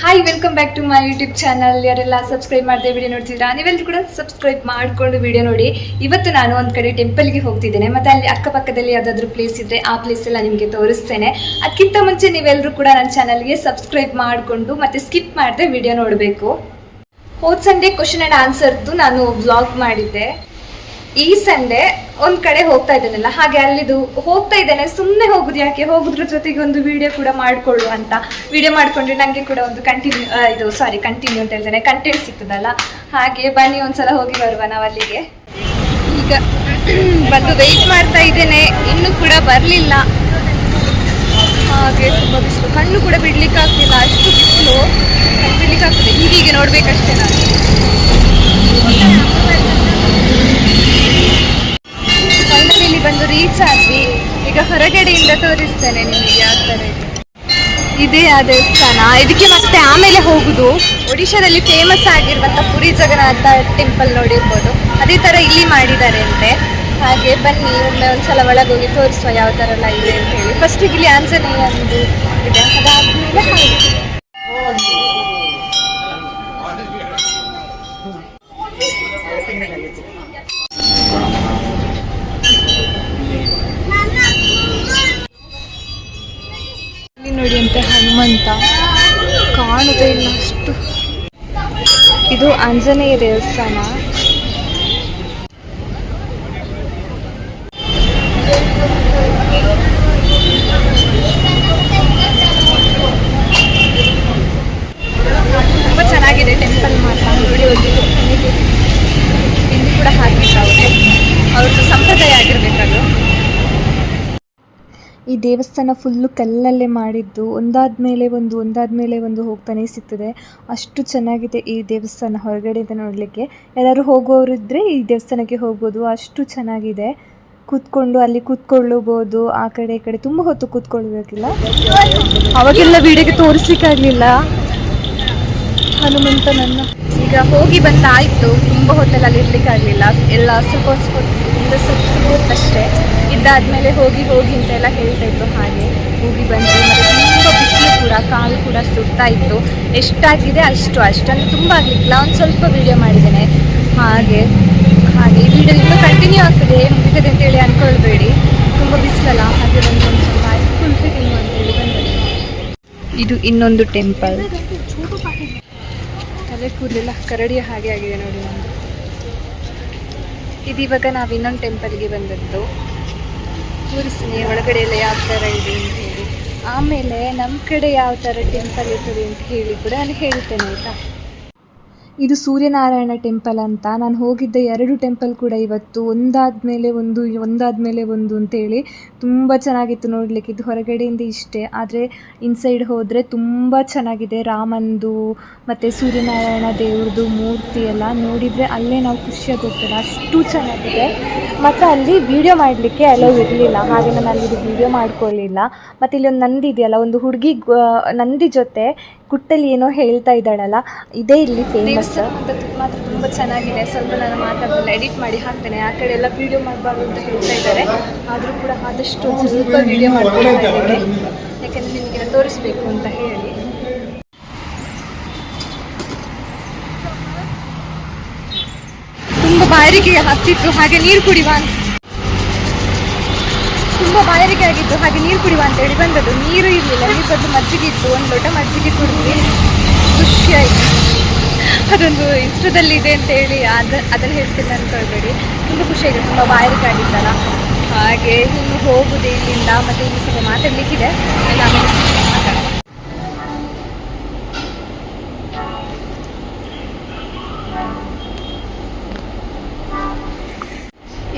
Hi, welcome back to my YouTube channel. ಯಾರೆಲ್ಲ subscribe ಮಾಡದೆ video ನೋಡ್ತಿದ್ದೀರಾ, ನೀವೆಲ್ಲರೂ ಕೂಡ ಸಬ್ಸ್ಕ್ರೈಬ್ ಮಾಡಿಕೊಂಡು ವಿಡಿಯೋ ನೋಡಿ. ಇವತ್ತು ನಾನು ಒಂದು ಕಡೆ ಟೆಂಪಲ್ಗೆ ಹೋಗ್ತಿದ್ದೇನೆ, ಮತ್ತು ಅಲ್ಲಿ ಅಕ್ಕಪಕ್ಕದಲ್ಲಿ ಯಾವುದಾದ್ರೂ ಪ್ಲೇಸ್ ಇದ್ದರೆ ಆ ಪ್ಲೇಸ್ ಎಲ್ಲ ನಿಮಗೆ ತೋರಿಸ್ತೇನೆ. ಅದಕ್ಕಿಂತ ಮುಂಚೆ ನೀವೆಲ್ಲರೂ ಕೂಡ ನನ್ನ ಚಾನಲ್ಗೆ ಸಬ್ಸ್ಕ್ರೈಬ್ ಮಾಡಿಕೊಂಡು ಮತ್ತು ಸ್ಕಿಪ್ ಮಾಡದೆ ವಿಡಿಯೋ ನೋಡಬೇಕು. ಹೋದ ಸಂಡೇ ಕ್ವಶನ್ ಆ್ಯಂಡ್ ಆನ್ಸರ್ದು ನಾನು ವ್ಲಾಗ್ ಮಾಡಿದ್ದೆ. ಈ ಸಂಡೇ ಒಂದು ಕಡೆ ಹೋಗ್ತಾ ಇದ್ದೇನಲ್ಲ, ಹಾಗೆ ಅಲ್ಲಿದು ಹೋಗ್ತಾ ಇದ್ದೇನೆ. ಸುಮ್ಮನೆ ಹೋಗುದು ಯಾಕೆ, ಹೋಗೋದ್ರ ಜೊತೆಗೆ ಒಂದು ವಿಡಿಯೋ ಕೂಡ ಮಾಡಿಕೊಳ್ಳು ಅಂತ. ವಿಡಿಯೋ ಮಾಡಿಕೊಂಡ್ರೆ ನನಗೆ ಕೂಡ ಒಂದು ಕಂಟಿನ್ಯೂ ಅಂತ ಹೇಳ್ತೇನೆ, ಕಂಟೆಂಟ್ ಸಿಗ್ತದಲ್ಲ. ಹಾಗೆ ಬನ್ನಿ ಒಂದ್ಸಲ ಹೋಗಿ ಬರುವ ನಾವು ಅಲ್ಲಿಗೆ. ಈಗ ಬಂದು ವೆಯ್ಟ್ ಮಾಡ್ತಾ ಇದ್ದೇನೆ, ಇನ್ನೂ ಕೂಡ ಬರಲಿಲ್ಲ. ಹಾಗೆ ತುಂಬ ಬಿಸಿಲು, ಕಣ್ಣು ಕೂಡ ಬಿಡ್ಲಿಕ್ಕಾಗ್ತಿಲ್ಲ, ಅಷ್ಟು ಬಿಸಿಲು. ಕಣ್ಣು ಬಿಡ್ಲಿಕ್ಕಾಗ್ತದೆ, ಹೀಗೆ ನೋಡ್ಬೇಕಷ್ಟೇ ನಾನು. ಫೈನಲಿ ಬಂದು ರೀಚ್ ಆದ್ವಿ. ಈಗ ಹೊರಗಡೆಯಿಂದ ತೋರಿಸ್ತೇನೆ ನಿಮಗೆ ಯಾವ ಥರ ಇದೆ. ಇದೇ ಆ ದೇವಸ್ಥಾನ, ಇದಕ್ಕೆ ಮತ್ತೆ ಆಮೇಲೆ ಹೋಗುದು. ಒಡಿಶಾದಲ್ಲಿ ಫೇಮಸ್ ಆಗಿರುವಂಥ ಪುರಿ ಜಗನ್ನಾಥ ಟೆಂಪಲ್ ನೋಡಿರ್ಬೋದು, ಅದೇ ಥರ ಇಲ್ಲಿ ಮಾಡಿದ್ದಾರೆ ಅಂತೆ. ಹಾಗೆ ಬನ್ನಿ ಒಮ್ಮೆ ಒಂದ್ಸಲ ಒಳಗೋಗಿ ತೋರಿಸುವ ಯಾವ ಥರ ಎಲ್ಲ ಇದೆ ಅಂತ ಹೇಳಿ. ಫಸ್ಟಿಗೆ ಇಲ್ಲಿ ಆಂಜನೇಯ ಒಂದು ಇದೆ, ಅದಾದ್ಮೇಲೆ ನೋಡಿ ಅಂತೆ ಹನುಮಂತ ಕಾಣುತ್ತೆ ಇಲ್ಲ ಅಷ್ಟು. ಇದು ಆಂಜನೇಯ ದೇವಸ್ಥಾನ. ತುಂಬ ಚೆನ್ನಾಗಿದೆ ಟೆಂಪಲ್ ಮಾತ್ರ. ನೋಡಿ ಇಲ್ಲಿ ಕೂಡ ಹಾಕಿದ್ದಾರೆ, ಅವ್ರದ್ದು ಸಂಪ್ರದಾಯ ಆಗಿರ್ಬೇಕದು. ಈ ದೇವಸ್ಥಾನ ಫುಲ್ಲು ಕಲ್ಲಲ್ಲೇ ಮಾಡಿದ್ದು, ಒಂದಾದ್ಮೇಲೆ ಒಂದು ಹೋಗ್ತಾನೆ ಸಿಗ್ತದೆ. ಅಷ್ಟು ಚೆನ್ನಾಗಿದೆ ಈ ದೇವಸ್ಥಾನ ಹೊರಗಡೆಯಿಂದ ನೋಡಲಿಕ್ಕೆ. ಯಾರು ಹೋಗುವವರಿದ್ದರೆ ಈ ದೇವಸ್ಥಾನಕ್ಕೆ ಹೋಗ್ಬೋದು, ಅಷ್ಟು ಚೆನ್ನಾಗಿದೆ. ಅಲ್ಲಿ ಕೂತ್ಕೊಳ್ಳಬಹುದು. ಆ ಕಡೆ ಈ ಕಡೆ ತುಂಬ ಹೊತ್ತು ಕೂತ್ಕೊಳ್ಬೇಕಿಲ್ಲ. ಅವಾಗೆಲ್ಲ ವಿಡಿಯೋಗೆ ತೋರಿಸ್ಲಿಕ್ಕಾಗಲಿಲ್ಲ ಹನುಮಂತನನ್ನು. ಈಗ ಹೋಗಿ ಬಂದಾಯಿತು, ತುಂಬ ಹೊತ್ತೆಲ್ಲ ಅಲ್ಲಿ ಇರ್ಲಿಕ್ಕಾಗಲಿಲ್ಲ. ಎಲ್ಲ ಸ್ವಲ್ಪ ಹೊತ್ತಷ್ಟೇ ಇದ್ದಾದ್ಮೇಲೆ ಹೋಗಿ ಅಂತೆಲ್ಲ ಹೇಳ್ತಾ ಇದ್ರು. ಹಾಗೆ ಹೋಗಿ ಬಂದ್ವಿ. ಮತ್ತು ತುಂಬ ಬಿಸಿಲು ಕೂಡ, ಕಾಲು ಕೂಡ ಸುಡ್ತಾ ಇತ್ತು. ಎಷ್ಟಾಗಿದೆ ಅಷ್ಟೊಂದು ತುಂಬ ಆಗಲಿಕ್ಕಿಲ್ಲ, ಒಂದು ಸ್ವಲ್ಪ ವಿಡಿಯೋ ಮಾಡಿದ್ದೇನೆ. ಹಾಗೆ ಈ ವಿಡಿಯೋ ಇನ್ನೂ ಕಂಟಿನ್ಯೂ ಆಗ್ತದೆ, ಮುಗಿತದೆ ಅಂತೇಳಿ ಅಂದ್ಕೊಳ್ಬೇಡಿ, ತುಂಬ ಬಿಸಿಲಲ್ಲ. ಹಾಗೆ ಒಂದು ಸ್ವಲ್ಪ ಕುಲ್ಫಿ ತಿನ್ನು ಅಂತೇಳಿ ಬಂದರೆ. ಇದು ಇನ್ನೊಂದು ಟೆಂಪಲ್. ತಲೆ ಕೂದಲೆಲ್ಲ ಕರಡಿಯ ಹಾಗೆ ಆಗಿದೆ ನೋಡಿ ನಮ್ಮದು. ಇದು ಇವಾಗ ನಾವು ಇನ್ನೊಂದು ಟೆಂಪಲ್ಗೆ ಬಂದದ್ದು. ತೋರಿಸ್ತೀನಿ ಒಳಗಡೆ ಎಲ್ಲ ಯಾವ ಥರ ಇದೆ ಅಂತ ಹೇಳಿ. ಆಮೇಲೆ ನಮ್ಮ ಕಡೆ ಯಾವ ಥರ ಟೆಂಪಲ್ ಇರ್ತದೆ ಅಂತ ಹೇಳಿ ಕೂಡ ನಾನು ಹೇಳ್ತೇನೆ, ಆಯಿತಾ. ಇದು ಸೂರ್ಯನಾರಾಯಣ ಟೆಂಪಲ್ ಅಂತ. ನಾನು ಹೋಗಿದ್ದ 2 ಟೆಂಪಲ್ ಕೂಡ ಇವತ್ತು ಒಂದಾದ್ಮೇಲೆ ಒಂದು ಅಂತೇಳಿ ತುಂಬ ಚೆನ್ನಾಗಿತ್ತು ನೋಡಲಿಕ್ಕೆ. ಇದು ಹೊರಗಡೆಯಿಂದ ಇಷ್ಟೇ, ಆದರೆ ಇನ್ಸೈಡ್ ಹೋದರೆ ತುಂಬ ಚೆನ್ನಾಗಿದೆ. ರಾಮಂದು ಮತ್ತು ಸೂರ್ಯನಾರಾಯಣ ದೇವ್ರದ್ದು ಮೂರ್ತಿ ಎಲ್ಲ ನೋಡಿದರೆ ಅಲ್ಲೇ ನಾವು ಖುಷಿಯಾಗಿ ಹೋಗ್ತದೆ, ಅಷ್ಟು ಚೆನ್ನಾಗಿದೆ. ಮತ್ತು ಅಲ್ಲಿ ವಿಡಿಯೋ ಮಾಡಲಿಕ್ಕೆ ಅಲೋ ಇರಲಿಲ್ಲ, ಹಾಗೆ ನಾನು ಅಲ್ಲಿ ವಿಡಿಯೋ ಮಾಡ್ಕೊಳ್ಳಿಲ್ಲ. ಮತ್ತು ಇಲ್ಲಿ ಒಂದು ನಂದಿ ಇದೆಯಲ್ಲ, ಒಂದು ಹುಡುಗಿ ನಂದಿ ಜೊತೆ ಕುಟ್ಟಲ್ಲಿ ಏನೋ ಹೇಳ್ತಾ ಇದ್ದಾಳಲ್ಲ, ಇದೇ ಇಲ್ಲಿ ಫೇಮಸ್. ಮಾತ್ರ ತುಂಬ ಚೆನ್ನಾಗಿದೆ. ಸ್ವಲ್ಪ ನಾನು ಮಾತಾಡೋದೆಲ್ಲ ಎಡಿಟ್ ಮಾಡಿ ಹಾಕ್ತೇನೆ. ಆ ಕಡೆ ಎಲ್ಲ ವೀಡಿಯೋ ಮಾಡಬಾರ್ದು ಅಂತ ಹೇಳ್ತಾ ಇದ್ದಾರೆ, ಆದರೂ ಕೂಡ ಆದಷ್ಟು ಸ್ವಲ್ಪ ವೀಡಿಯೋ ಮಾಡ್ತಾ ಇದ್ದೇನೆ, ಯಾಕೆಂದರೆ ನಿಮಗೆ ತೋರಿಸ್ಬೇಕು ಅಂತ ಹೇಳಿ. ತುಂಬ ಬಾಯಾರಿಕೆ ಹತ್ತಿತ್ತು, ಹಾಗೆ ನೀರು ಕುಡಿಯುವ ತುಂಬ ಬಾಯಾರಿಕೆ ಆಗಿತ್ತು, ಹಾಗೆ ನೀರು ಕುಡಿಯುವ ಅಂತ ಹೇಳಿ ಬಂದದ್ದು. ನೀರು ಇರಲಿಲ್ಲ, ನೀರು ಬದಲು ಮಜ್ಜಿಗೆ ಇತ್ತು. ಒಂದು ಲೋಟ ಮಜ್ಜಿಗೆ ಕುಡಿದ್ವಿ, ಖುಷಿಯಾಯಿತು. ಅದೊಂದು ಇನ್ಸ್ಟಾದಲ್ಲಿ ಇದೆ ಅಂತ ಹೇಳಿ ಅದನ್ನು ಹೇಳ್ತೀನಿ ಅಂದ್ಕೊಳ್ಬೇಡಿ. ತುಂಬ ಖುಷಿಯಾಗಿದೆ, ತುಂಬ ಬಾಯಾರಿಕೆ ಆಗಿತ್ತಲ್ಲ. ಹಾಗೆ ಇನ್ನು ಹೋಗುದು ಇಲ್ಲಿಂದ. ಮತ್ತು ಇಲ್ಲಿ ಸ್ವಲ್ಪ ಮಾತಾಡಲಿಕ್ಕಿದೆ,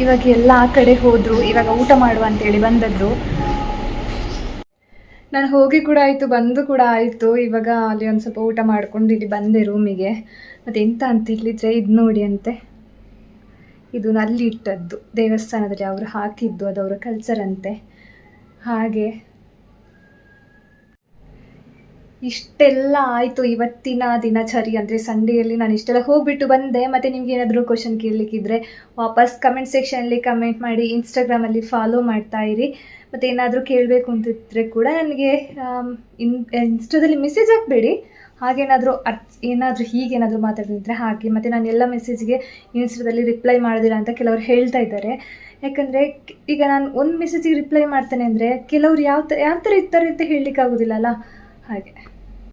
ಇವಾಗ ಎಲ್ಲ ಆ ಕಡೆ ಹೋದರು. ಇವಾಗ ಊಟ ಮಾಡುವ ಅಂತೇಳಿ ಬಂದದ್ದು. ನಾನು ಹೋಗಿ ಕೂಡ ಆಯಿತು, ಬಂದು ಕೂಡ ಆಯಿತು. ಇವಾಗ ಅಲ್ಲಿ ಒಂದು ಸ್ವಲ್ಪ ಊಟ ಮಾಡ್ಕೊಂಡು ಇಲ್ಲಿ ಬಂದೆ ರೂಮಿಗೆ. ಮತ್ತು ಎಂತ ಅಂತ ಹೇಳಿದರೆ, ಇದು ನೋಡಿ ಅಂತೆ, ಇದು ಅಲ್ಲಿ ಇಟ್ಟದ್ದು ದೇವಸ್ಥಾನದಲ್ಲಿ ಅವರು ಹಾಕಿದ್ದು, ಅದು ಅವರ ಕಲ್ಚರ್ ಅಂತೆ. ಹಾಗೆ ಇಷ್ಟೆಲ್ಲ ಆಯಿತು ಇವತ್ತಿನ ದಿನಚರಿ. ಅಂದರೆ ಸಂಡೇಯಲ್ಲಿ ನಾನು ಇಷ್ಟೆಲ್ಲ ಹೋಗಿಬಿಟ್ಟು ಬಂದೆ. ಮತ್ತು ನಿಮ್ಗೆ ಏನಾದರೂ ಕ್ವಶನ್ ಕೇಳಲಿಕ್ಕಿದ್ರೆ ವಾಪಸ್ ಕಮೆಂಟ್ ಸೆಕ್ಷನಲ್ಲಿ ಕಮೆಂಟ್ ಮಾಡಿ, ಇನ್ಸ್ಟಾಗ್ರಾಮಲ್ಲಿ ಫಾಲೋ ಮಾಡ್ತಾಯಿರಿ. ಮತ್ತು ಏನಾದರೂ ಕೇಳಬೇಕು ಅಂತಿದ್ರೆ ಕೂಡ ನನಗೆ ಇನ್ಸ್ಟಾದಲ್ಲಿ ಮೆಸೇಜ್ ಹಾಕಬೇಡಿ, ಹಾಗೇನಾದರೂ ಏನಾದರೂ ಹೀಗೇನಾದರೂ ಮಾತಾಡಿದ್ರೆ ಹಾಕಿ. ಮತ್ತು ನಾನು ಎಲ್ಲ ಮೆಸೇಜ್ಗೆ ಇನ್ಸ್ಟಾದಲ್ಲಿ ರಿಪ್ಲೈ ಮಾಡೋದಿಲ್ಲ ಅಂತ ಕೆಲವರು ಹೇಳ್ತಾ ಇದ್ದಾರೆ. ಯಾಕಂದರೆ ಈಗ ನಾನು ಒಂದು ಮೆಸೇಜಿಗೆ ರಿಪ್ಲೈ ಮಾಡ್ತೇನೆ ಅಂದರೆ ಕೆಲವ್ರು ಯಾವ ಥರ ಇರ್ತಾರೆ ಅಂತ ಹೇಳಲಿಕ್ಕಾಗೋದಿಲ್ಲ ಅಲ್ಲ, ಹಾಗೆ.